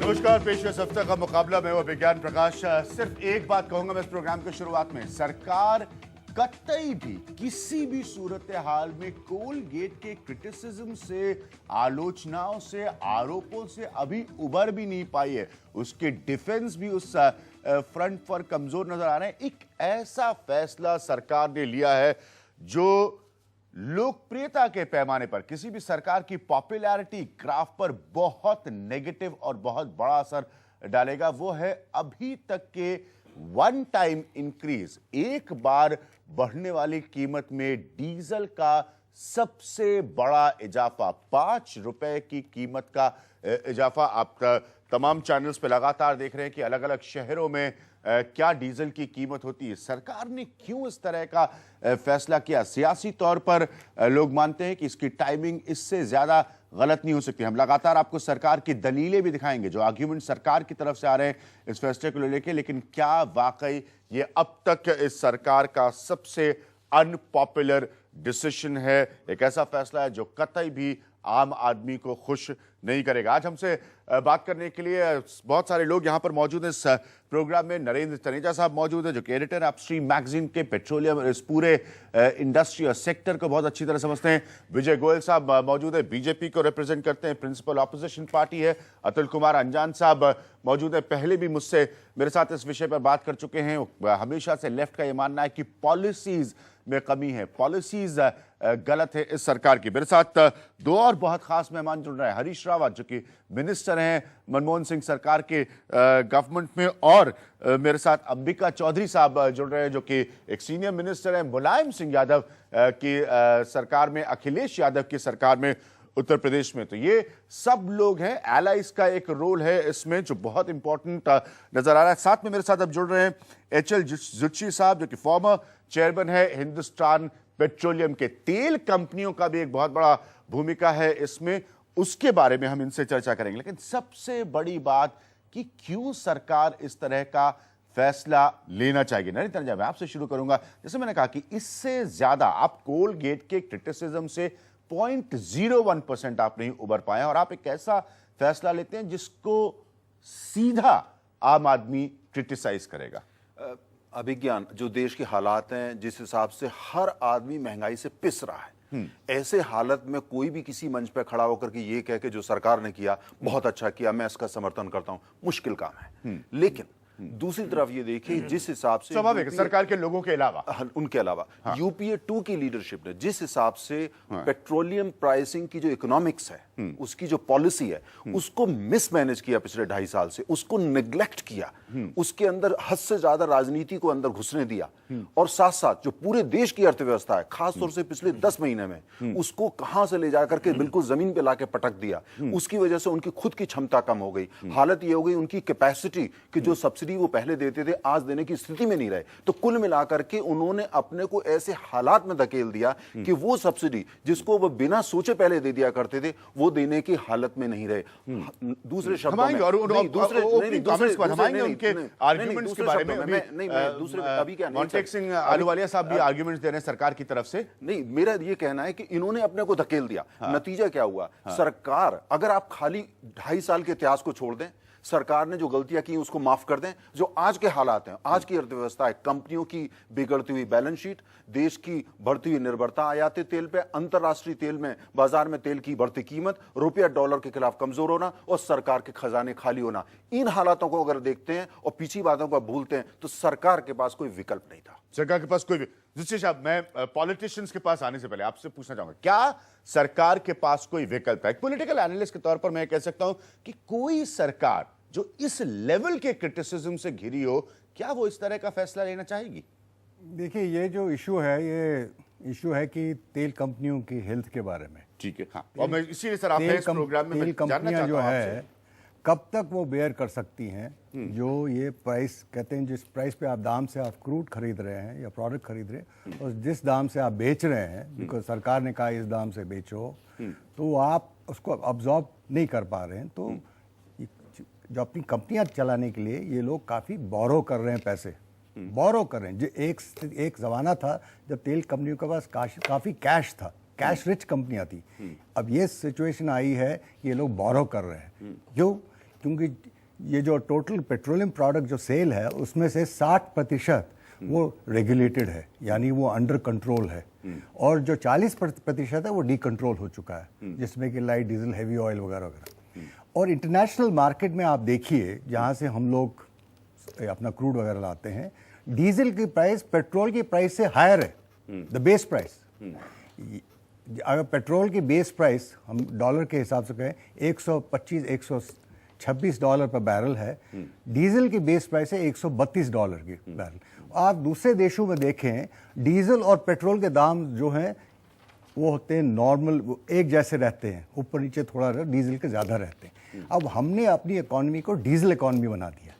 नमस्कार, पेश है इस हफ्ते का मुकाबला। मैं वो विज्ञान प्रकाश। सिर्फ एक बात कहूंगा मैं इस प्रोग्राम की शुरुआत में, सरकार कतई भी किसी भी सूरत हाल में कोलगेट के क्रिटिसिज्म से, आलोचनाओं से, आरोपों से अभी उबर भी नहीं पाई है। उसके डिफेंस भी उस फ्रंट पर कमजोर नजर आ रहे हैं। एक ऐसा फैसला सरकार ने लिया है जो लोकप्रियता के पैमाने पर, किसी भी सरकार की पॉपुलैरिटी ग्राफ पर बहुत नेगेटिव और बहुत बड़ा असर डालेगा। वो है अभी तक के वन टाइम इंक्रीज, एक बार बढ़ने वाली कीमत में डीजल का सबसे बड़ा इजाफा, 5 रुपए की कीमत का इजाफा। आप तमाम चैनल्स पे लगातार देख रहे हैं कि अलग अलग शहरों में क्या डीजल की कीमत होती है। सरकार ने क्यों इस तरह का फैसला किया? सियासी तौर पर लोग मानते हैं कि इसकी टाइमिंग इससे ज्यादा गलत नहीं हो सकती। हम लगातार आपको सरकार की दलीलें भी दिखाएंगे, जो आर्ग्यूमेंट सरकार की तरफ से आ रहे हैं इस फैसले को लेकर। लेकिन क्या वाकई ये अब तक इस सरकार का सबसे अनपॉपुलर डिसीजन है? एक ऐसा फैसला है जो कतई भी आम आदमी को खुश नहीं करेगा। आज हमसे बात करने के लिए बहुत सारे लोग यहां पर मौजूद हैं। इस प्रोग्राम में नरेंद्र तनेजा साहब मौजूद हैं, जो कि एडिटर अपस्ट्रीम मैगजीन के, पेट्रोलियम इस पूरे इंडस्ट्री और सेक्टर को बहुत अच्छी तरह समझते हैं। विजय गोयल साहब मौजूद है, बीजेपी को रिप्रेजेंट करते हैं, प्रिंसिपल ऑपोजिशन पार्टी है। अतुल कुमार अंजान साहब मौजूद है, पहले भी मुझसे मेरे साथ इस विषय पर बात कर चुके हैं। हमेशा से लेफ्ट का यह मानना है कि पॉलिसीज में कमी है, पॉलिसीज गलत है इस सरकार की। मेरे साथ दो और बहुत खास मेहमान जुड़ रहे हैं। हरीश रावत, जो कि मिनिस्टर हैं मनमोहन सिंह सरकार के गवर्नमेंट में, और मेरे साथ अंबिका चौधरी साहब जुड़ रहे हैं, जो कि एक सीनियर मिनिस्टर हैं मुलायम सिंह यादव की सरकार में, अखिलेश यादव की सरकार में उत्तर प्रदेश में। तो ये सब लोग हैं, एलाइज का एक रोल है इसमें जो बहुत इंपॉर्टेंट नजर आ रहा है। साथ में मेरे साथ अब जुड़ रहे हैं एचएल जुच्ची साहब, जो कि फॉर्मर चेयरमैन है हिंदुस्तान पेट्रोलियम के। तेल कंपनियों का भी एक बहुत बड़ा भूमिका है इसमें, उसके बारे में हम इनसे चर्चा करेंगे। लेकिन सबसे बड़ी बात कि क्यों सरकार इस तरह का फैसला लेना चाहिए। नरेंद्र तनेजा, मैं आपसे शुरू करूंगा। जैसे मैंने कहा कि इससे ज्यादा आप कोलगेट के क्रिटिसिज्म से 0.01% आप नहीं उबर पाए, और आप एक ऐसा फैसला लेते हैं जिसको सीधा आम आदमी क्रिटिसाइज करेगा। अभिज्ञान, जो देश के हालात हैं, जिस हिसाब से हर आदमी महंगाई से पिस रहा है, ऐसे हालत में कोई भी किसी मंच पर खड़ा होकर के ये कह के जो सरकार ने किया बहुत अच्छा किया, मैं इसका समर्थन करता हूं, मुश्किल काम है। लेकिन दूसरी तरफ ये देखिए, जिस हिसाब से स्वाभाविक सरकार के लोगों के अलावा, उनके अलावा यूपीए 2 की लीडरशिप ने जिस हिसाब से पेट्रोलियम प्राइसिंग की जो इकोनॉमिक्स है, उसकी जो पॉलिसी है, उसको मिसमैनेज किया पिछले 2.5 साल से, उसको निग्लेक्ट किया, उसके अंदर हद से ज्यादा राजनीति को अंदर घुसने दिया, और साथ साथ जो पूरे देश की अर्थव्यवस्था है, खासतौर से पिछले 10 महीने में, उसको कहां से ले जाकर के बिल्कुल जमीन पे लाके पटक दिया। उसकी वजह से उनकी खुद की क्षमता कम हो गई। हालत ये हो गई, उनकी कैपेसिटी की जो सब्सिडी वो पहले देते थे आज देने की स्थिति में नहीं रहे। तो कुल मिलाकर के उन्होंने अपने को ऐसे हालात में धकेल दिया कि वो सब्सिडी जिसको वो बिना सोचे पहले दे दिया करते थे, वो देने की हालत में नहीं रहे। दूसरे शब्दों में सिंह आलूवालिया साहब भी आर्गुमेंट्स दे रहे हैं सरकार की तरफ से। नहीं, मेरा ये कहना है कि इन्होंने अपने को धकेल दिया। नतीजा क्या हुआ? सरकार, अगर आप खाली 2.5 साल के इतिहास को छोड़ दें, सरकार ने जो गलतियां की उसको माफ कर दें, जो आज के हालात हैं, आज की अर्थव्यवस्था है, कंपनियों की बिगड़ती हुई बैलेंस शीट, देश की बढ़ती हुई निर्भरता आयातित तेल पे, अंतरराष्ट्रीय तेल में, बाजार में तेल की बढ़ती कीमत, रुपया डॉलर के खिलाफ कमजोर होना, और सरकार के खजाने खाली होना, इन हालातों को अगर देखते हैं और पिछली बातों को भूलते हैं तो सरकार के पास कोई विकल्प नहीं था। सरकार के पास कोई भी। साहब, मैं पॉलिटिशियंस के पास आने से पहले आपसे पूछना चाहूंगा, क्या सरकार के पास कोई विकल्प है? एक पॉलिटिकल एनालिस्ट के तौर पर मैं कह सकता हूं कि कोई सरकार जो इस लेवल के क्रिटिसिज्म से घिरी हो, क्या वो इस तरह का फैसला लेना चाहेगी? देखिए, ये जो इशू है, ये इशू है कि तेल कंपनियों की हेल्थ के बारे में। ठीक है, हाँ। और मैं इसीलिए सर आप इस प्रोग्राम में तेल कंपनियां जो है कब तक वो बेयर कर सकती हैं, जो ये प्राइस कहते हैं, जिस प्राइस पे आप दाम से आप क्रूड खरीद रहे हैं या प्रोडक्ट खरीद रहे हैं, और जिस दाम से आप बेच रहे हैं, बिकॉज सरकार ने कहा इस दाम से बेचो, तो आप उसको अब्जॉर्ब नहीं कर पा रहे हैं। तो जो अपनी कंपनियां चलाने के लिए ये लोग काफ़ी बोरो कर रहे हैं, पैसे बोरो कर रहे हैं। जो एक ज़माना था जब तेल कंपनियों के पास काफ़ी कैश था, कैश रिच कंपनियां थी। अब ये सिचुएशन आई है, ये लोग बोरो कर रहे हैं। क्योंकि ये जो टोटल पेट्रोलियम प्रोडक्ट जो सेल है उसमें से 60% वो रेगुलेटेड है, यानी वो अंडर कंट्रोल है, और जो 40% है वो डी कंट्रोल हो चुका है, जिसमें कि लाइट डीजल, हैवी ऑयल वगैरह वगैरह। और इंटरनेशनल मार्केट में आप देखिए, जहाँ से हम लोग अपना क्रूड वगैरह लाते हैं, डीजल की प्राइस पेट्रोल की प्राइस से हायर है, द बेस प्राइस। अगर पेट्रोल की बेस प्राइस हम डॉलर के हिसाब से कहें $126 पर बैरल है, डीजल की बेस प्राइस है $132 की बैरल। आप दूसरे देशों में देखें, डीजल और पेट्रोल के दाम जो हैं वो होते हैं नॉर्मल, एक जैसे रहते हैं, ऊपर नीचे थोड़ा डीजल के ज़्यादा रहते हैं। अब हमने अपनी इकॉनमी को डीजल इकॉनमी बना दिया।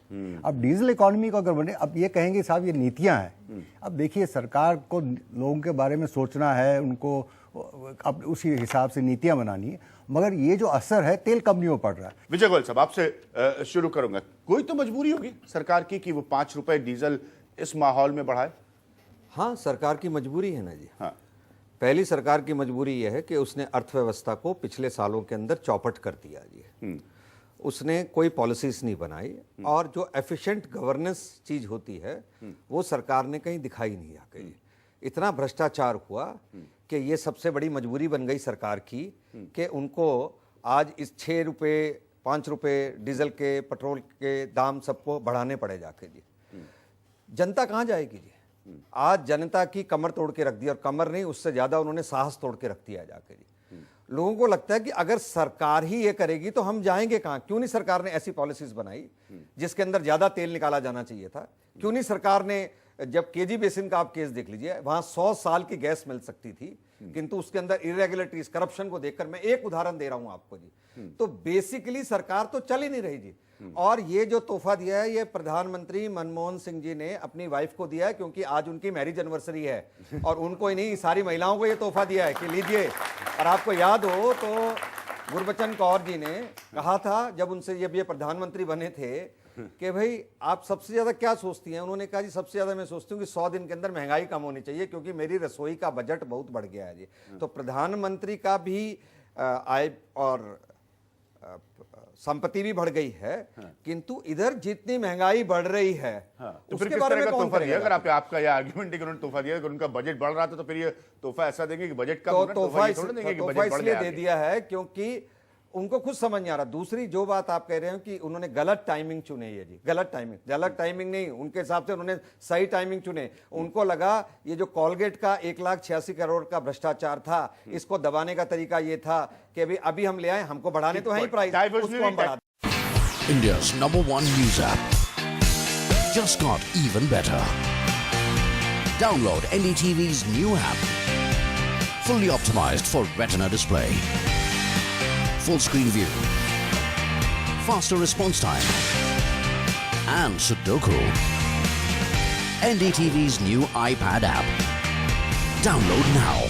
अब डीजल इकॉनमी को अगर बने, अब ये कहेंगे साहब ये नीतियां हैं। अब देखिए, सरकार को लोगों के बारे में सोचना है, उनको अब उसी हिसाब से नीतियां बनानी है, मगर ये जो असर है तेल कंपनियों पर पड़ रहा है। विजय गोयल साहब, आपसे शुरू करूंगा। कोई तो मजबूरी होगी सरकार की कि वो ₹5 डीजल इस माहौल में बढ़ाए? हाँ, सरकार की मजबूरी है ना जी। हाँ। पहली सरकार की मजबूरी यह है कि उसने अर्थव्यवस्था को पिछले सालों के अंदर चौपट कर दिया जी। उसने कोई पॉलिसीज नहीं बनाई, और जो एफिशिएंट गवर्नेंस चीज होती है वो सरकार ने कहीं दिखाई नहीं आके। इतना भ्रष्टाचार हुआ कि ये सबसे बड़ी मजबूरी बन गई सरकार की कि उनको आज इस ₹6, ₹5 डीजल के, पेट्रोल के दाम सबको बढ़ाने पड़े जाके जी। जनता कहाँ जाएगी जी? आज जनता की कमर तोड़ के रख दी, और कमर नहीं, उससे ज्यादा उन्होंने साहस तोड़ के रख दिया जाके जी। लोगों को लगता है कि अगर सरकार ही ये करेगी तो हम जाएंगे कहाँ? क्यों नहीं सरकार ने ऐसी पॉलिसीज बनाई जिसके अंदर ज्यादा तेल निकाला जाना चाहिए था? क्यों नहीं सरकार ने, जब केजी बेसिन का आप केस देख लीजिए, वहां 100 साल की गैस मिल सकती थी, किंतु उसके अंदर इरेगुलरिटीज, करप्शन को देखकर, मैं एक उदाहरण दे रहा हूं आपको जी। तो बेसिकली सरकार तो चल ही नहीं रही जी। और ये जो तोहफा दिया है, ये प्रधानमंत्री मनमोहन सिंह जी ने अपनी वाइफ को दिया है, क्योंकि आज उनकी मैरिज एनिवर्सरी है, और उनको ही नहीं, सारी महिलाओं को ये तोहफा दिया है कि लीजिए। और आपको याद हो तो गुरबचन कौर जी ने कहा था जब उनसे जब ये प्रधानमंत्री बने थे कि भाई आप सबसे ज्यादा क्या सोचती हैं? उन्होंने कहा जी सबसे ज्यादा मैं सोचती हूँ कि 100 दिन के अंदर महंगाई कम होनी चाहिए, क्योंकि मेरी रसोई का बजट बहुत बढ़ गया है जी। तो प्रधानमंत्री का भी आय और संपत्ति भी बढ़ गई है, किंतु इधर जितनी महंगाई बढ़ रही है तो उसके फिर बारे में कौन तोहफा दिया? करेगा? अगर आपका यह आर्गुमेंट है कि उन्होंने तोहफा दिया, अगर उनका बजट बढ़ रहा था तो फिर ये तोहफा ऐसा देंगे कि बजट कम, तो तोहफा तोहफा इसलिए दे दिया है क्योंकि उनको खुद समझ नहीं आ रहा। दूसरी जो बात आप कह रहे हैं कि उन्होंने गलत टाइमिंग चुने है जी, गलत टाइमिंग नहीं, उनके हिसाब से उन्होंने सही टाइमिंग चुने। उनको लगा ये जो कोलगेट का 1,86 करोड़ का भ्रष्टाचार था, इसको दबाने का तरीका ये था कि अभी हम ले आए, हमको बढ़ाने तो है ही प्राइस, उसको हम बढ़ा। India's #1 news app just got even better. Download NDTV's new app. Fully optimized for retina display. Full screen view. Faster response time. And Sudoku. NDTV's new iPad app. Download now.